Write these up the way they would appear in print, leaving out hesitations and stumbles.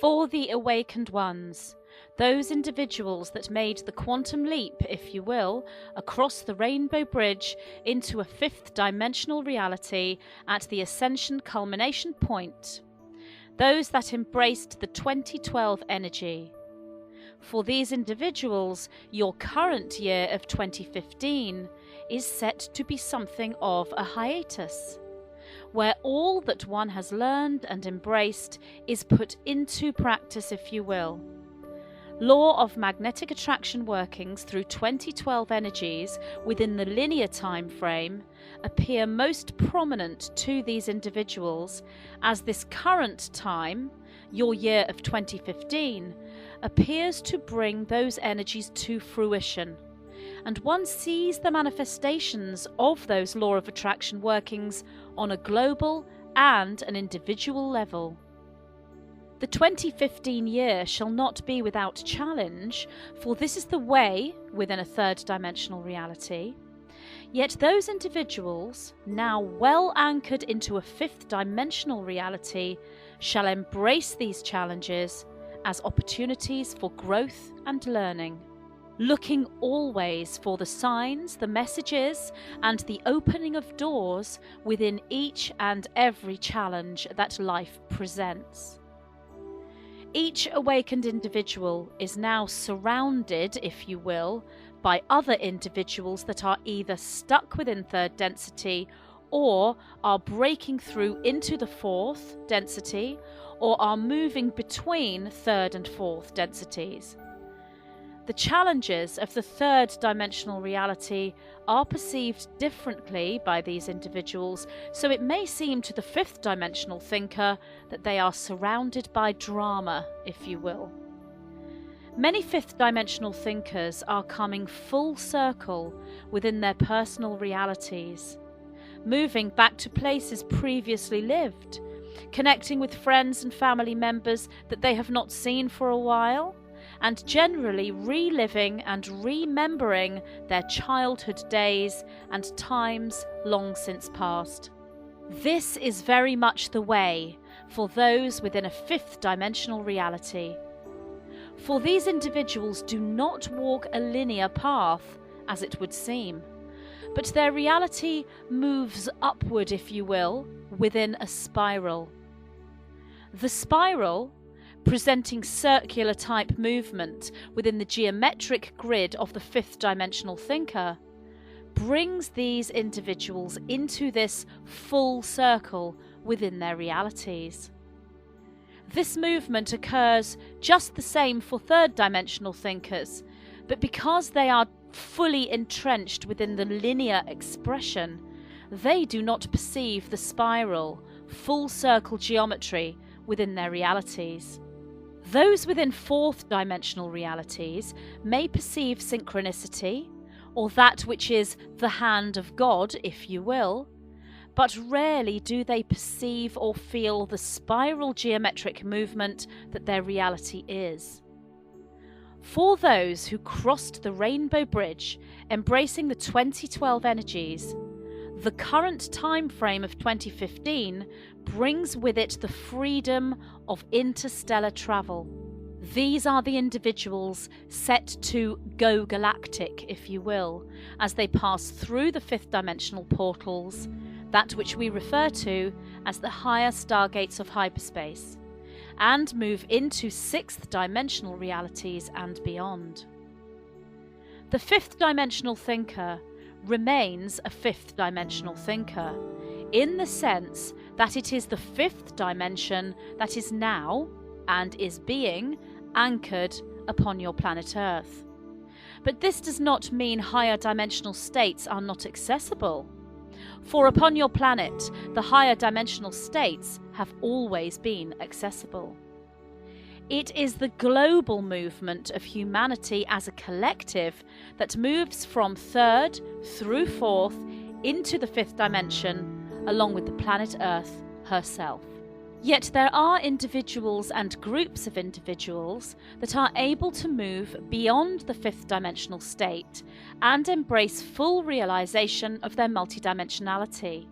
For the awakened ones, those individuals that made the quantum leap, if you will, across the rainbow bridge into a fifth dimensional reality at the ascension culmination point, those that embraced the 2012 energy. For these individuals, your current year of 2015 is set to be something of a hiatus, where all that one has learned and embraced is put into practice, if you will. Law of magnetic attraction workings through 2012 energies within the linear time frame appear most prominent to these individuals, as this current time, your year of 2015, appears to bring those energies to fruition, and one sees the manifestations of those law of attraction workings on a global and an individual level. The 2015 year shall not be without challenge, for this is the way within a third dimensional reality. Yet those individuals, now well anchored into a fifth dimensional reality, shall embrace these challenges as opportunities for growth and learning, looking always for the signs, the messages, and the opening of doors within each and every challenge that life presents. Each awakened individual is now surrounded, if you will, by other individuals that are either stuck within third density or are breaking through into the fourth density or are moving between third and fourth densities. The challenges of the third dimensional reality are perceived differently by these individuals, so it may seem to the fifth dimensional thinker that they are surrounded by drama, if you will. Many fifth dimensional thinkers are coming full circle within their personal realities, moving back to places previously lived, connecting with friends and family members that they have not seen for a while, and generally reliving and remembering their childhood days and times long since past. This is very much the way for those within a fifth dimensional reality. For these individuals do not walk a linear path, as it would seem, but their reality moves upward, if you will, within a spiral. The spiral, presenting circular type movement within the geometric grid of the fifth dimensional thinker, brings these individuals into this full circle within their realities. This movement occurs just the same for third dimensional thinkers, but because they are fully entrenched within the linear expression, they do not perceive the spiral, full circle geometry within their realities. Those within fourth dimensional realities may perceive synchronicity, or that which is the hand of God, if you will, but rarely do they perceive or feel the spiral geometric movement that their reality is. For those who crossed the rainbow bridge, embracing the 2012 energies, the current time frame of 2015 brings with it the freedom of interstellar travel. These are the individuals set to go galactic, if you will, as they pass through the fifth dimensional portals, that which we refer to as the higher stargates of hyperspace, and move into sixth dimensional realities and beyond. The fifth dimensional thinker remains a fifth dimensional thinker, in the sense that it is the fifth dimension that is now, and is being, anchored upon your planet Earth. But this does not mean higher dimensional states are not accessible. For upon your planet, the higher dimensional states have always been accessible. It is the global movement of humanity as a collective that moves from third through fourth into the fifth dimension, along with the planet Earth herself. Yet there are individuals and groups of individuals that are able to move beyond the fifth dimensional state and embrace full realization of their multidimensionality.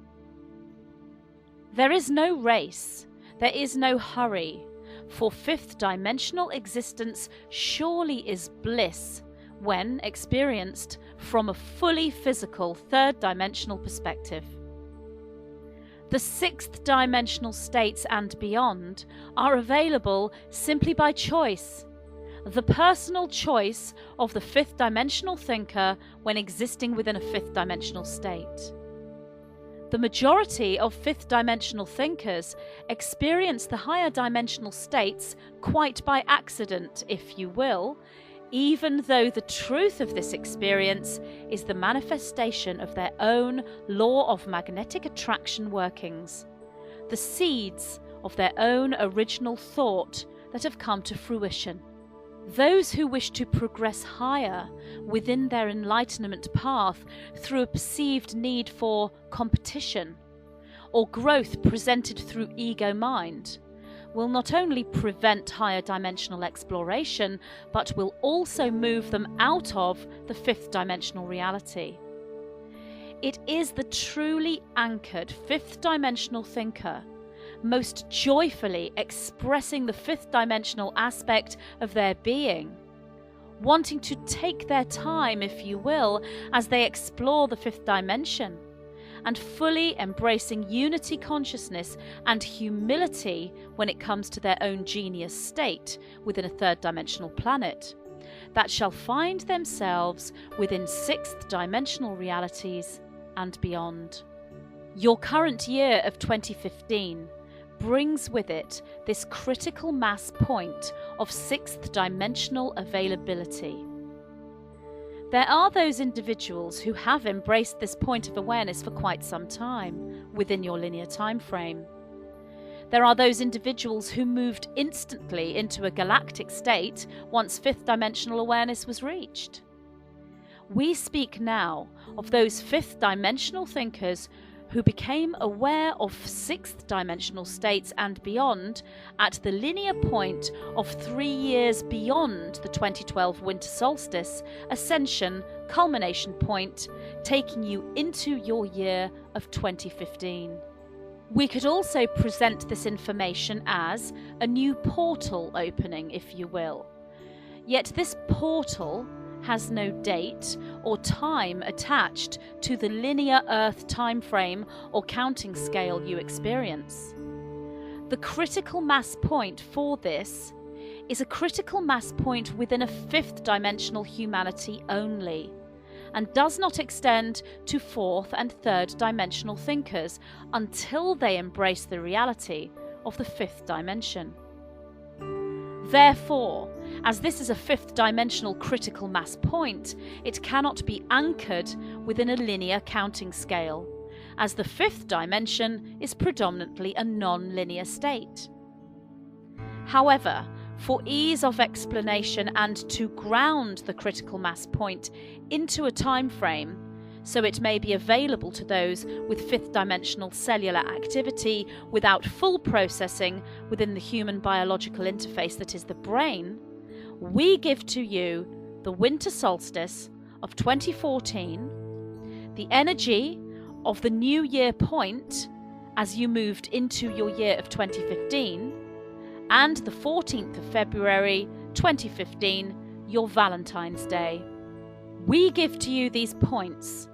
There is no race, there is no hurry, for fifth dimensional existence surely is bliss when experienced from a fully physical third dimensional perspective. The sixth dimensional states and beyond are available simply by choice, the personal choice of the fifth dimensional thinker when existing within a fifth dimensional state. The majority of fifth dimensional thinkers experience the higher dimensional states quite by accident, if you will, even though the truth of this experience is the manifestation of their own law of magnetic attraction workings, the seeds of their own original thought that have come to fruition. Those who wish to progress higher within their enlightenment path through a perceived need for competition or growth presented through ego mind will not only prevent higher dimensional exploration, but will also move them out of the fifth dimensional reality. It is the truly anchored fifth dimensional thinker most joyfully expressing the fifth dimensional aspect of their being, wanting to take their time, if you will, as they explore the fifth dimension, and fully embracing unity consciousness and humility when it comes to their own genius state within a third dimensional planet, that shall find themselves within sixth dimensional realities and beyond. Your current year of 2015 brings with it this critical mass point of sixth dimensional availability. There are those individuals who have embraced this point of awareness for quite some time within your linear time frame. There are those individuals who moved instantly into a galactic state once fifth dimensional awareness was reached. We speak now of those fifth dimensional thinkers who became aware of sixth dimensional states and beyond at the linear point of 3 years beyond the 2012 winter solstice ascension culmination point, taking you into your year of 2015. We could also present this information as a new portal opening, if you will. Yet this portal has no date or time attached to the linear Earth time frame or counting scale you experience. The critical mass point for this is a critical mass point within a fifth dimensional humanity only, and does not extend to fourth and third dimensional thinkers until they embrace the reality of the fifth dimension. Therefore, as this is a fifth dimensional critical mass point, it cannot be anchored within a linear counting scale, as the fifth dimension is predominantly a non-linear state. However, for ease of explanation and to ground the critical mass point into a time frame, so it may be available to those with fifth dimensional cellular activity without full processing within the human biological interface that is the brain, we give to you the winter solstice of 2014, the energy of the new year point as you moved into your year of 2015, and the 14th of February 2015, your Valentine's Day. We give to you these points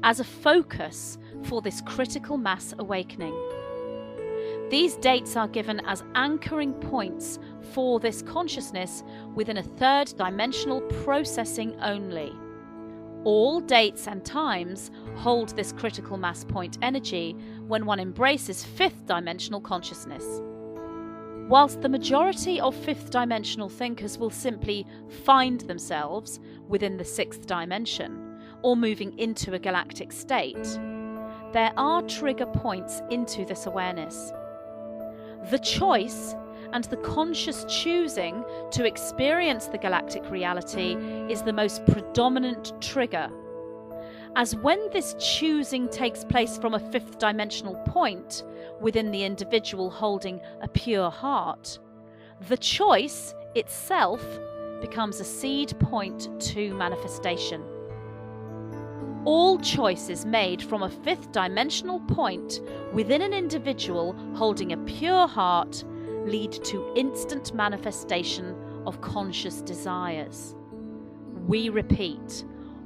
as a focus for this critical mass awakening. These dates are given as anchoring points for this consciousness within a third dimensional processing only. All dates and times hold this critical mass point energy when one embraces fifth dimensional consciousness. Whilst the majority of fifth dimensional thinkers will simply find themselves within the sixth dimension, or moving into a galactic state, there are trigger points into this awareness. The choice and the conscious choosing to experience the galactic reality is the most predominant trigger, as when this choosing takes place from a fifth dimensional point within the individual holding a pure heart, the choice itself becomes a seed point to manifestation. All choices made from a fifth dimensional point within an individual holding a pure heart lead to instant manifestation of conscious desires. We repeat,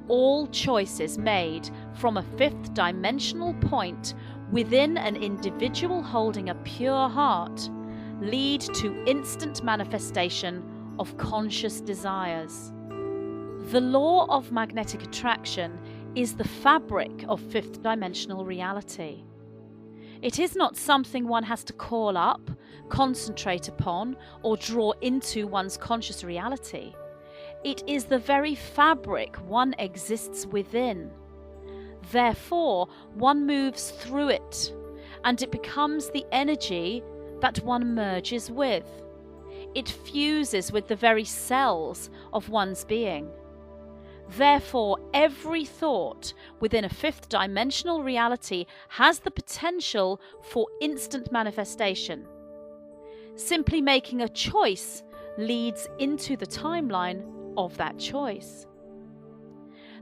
all choices made from a fifth dimensional point within an individual holding a pure heart lead to instant manifestation of conscious desires. The law of magnetic attraction is the fabric of fifth dimensional reality. It is not something one has to call up, concentrate upon, or draw into one's conscious reality. It is the very fabric one exists within. Therefore, one moves through it, and it becomes the energy that one merges with. It fuses with the very cells of one's being. Therefore, every thought within a fifth dimensional reality has the potential for instant manifestation. Simply making a choice leads into the timeline of that choice.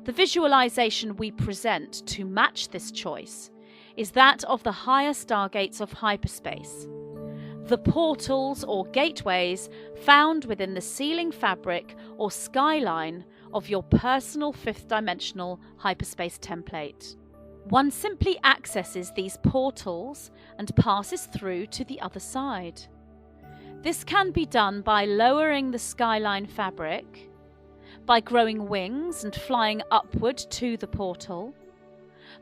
The visualization we present to match this choice is that of the higher stargates of hyperspace, the portals or gateways found within the ceiling fabric or skyline of your personal fifth dimensional hyperspace template. One simply accesses these portals and passes through to the other side. This can be done by lowering the skyline fabric, by growing wings and flying upward to the portal,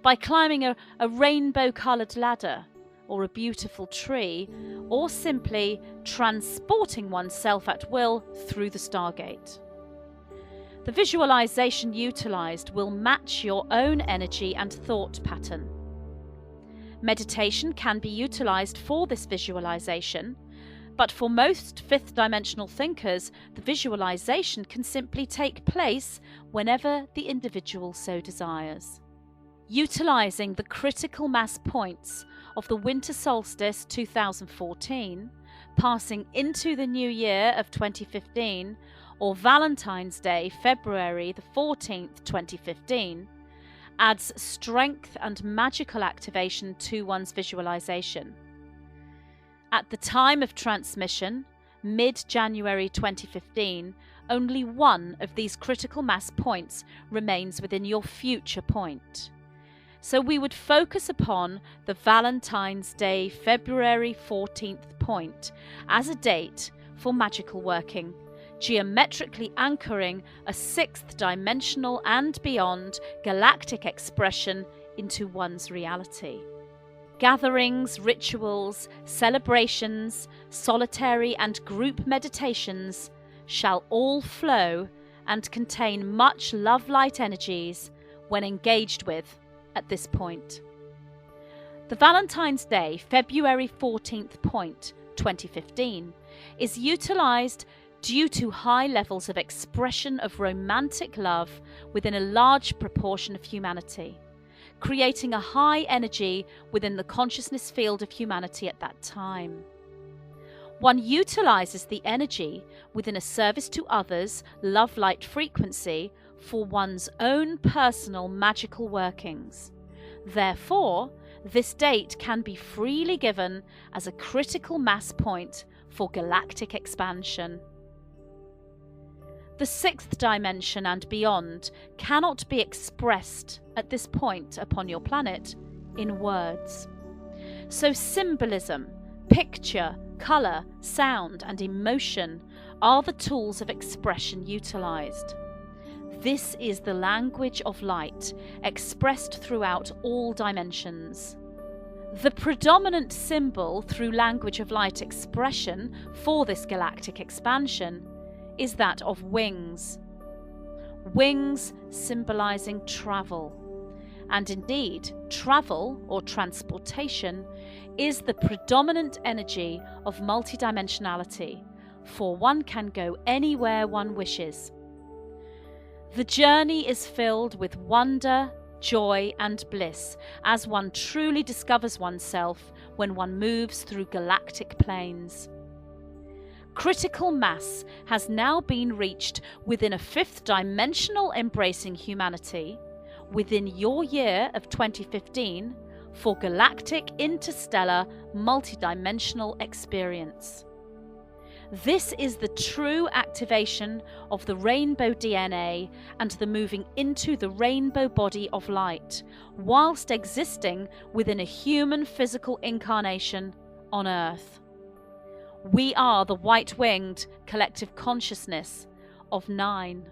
by climbing a rainbow-coloured ladder or a beautiful tree, or simply transporting oneself at will through the stargate. The visualization utilized will match your own energy and thought pattern. Meditation can be utilized for this visualization, but for most fifth dimensional thinkers, the visualization can simply take place whenever the individual so desires. Utilizing the critical mass points of the winter solstice 2014, passing into the new year of 2015, or Valentine's Day, February the 14th, 2015, adds strength and magical activation to one's visualization. At the time of transmission, mid-January 2015, only one of these critical mass points remains within your future point. So we would focus upon the Valentine's Day, February 14th point as a date for magical working, geometrically anchoring a sixth dimensional and beyond galactic expression into one's reality. Gatherings, rituals, celebrations, solitary and group meditations shall all flow and contain much love-light energies when engaged with at this point. The Valentine's Day, February 14th point, 2015, is utilized due to high levels of expression of romantic love within a large proportion of humanity, creating a high energy within the consciousness field of humanity at that time. One utilizes the energy within a service to others, love-light frequency, for one's own personal magical workings. Therefore, this date can be freely given as a critical mass point for galactic expansion. The sixth dimension and beyond cannot be expressed at this point upon your planet in words. So symbolism, picture, colour, sound and emotion are the tools of expression utilized. This is the language of light, expressed throughout all dimensions. The predominant symbol through language of light expression for this galactic expansion is that of wings. Wings symbolizing travel. And indeed, travel or transportation is the predominant energy of multidimensionality, for one can go anywhere one wishes. The journey is filled with wonder, joy and bliss as one truly discovers oneself when one moves through galactic planes. Critical mass has now been reached within a fifth dimensional embracing humanity within your year of 2015 for galactic interstellar multidimensional experience. This is the true activation of the rainbow DNA and the moving into the rainbow body of light, whilst existing within a human physical incarnation on Earth. We are the white-winged collective consciousness of 9.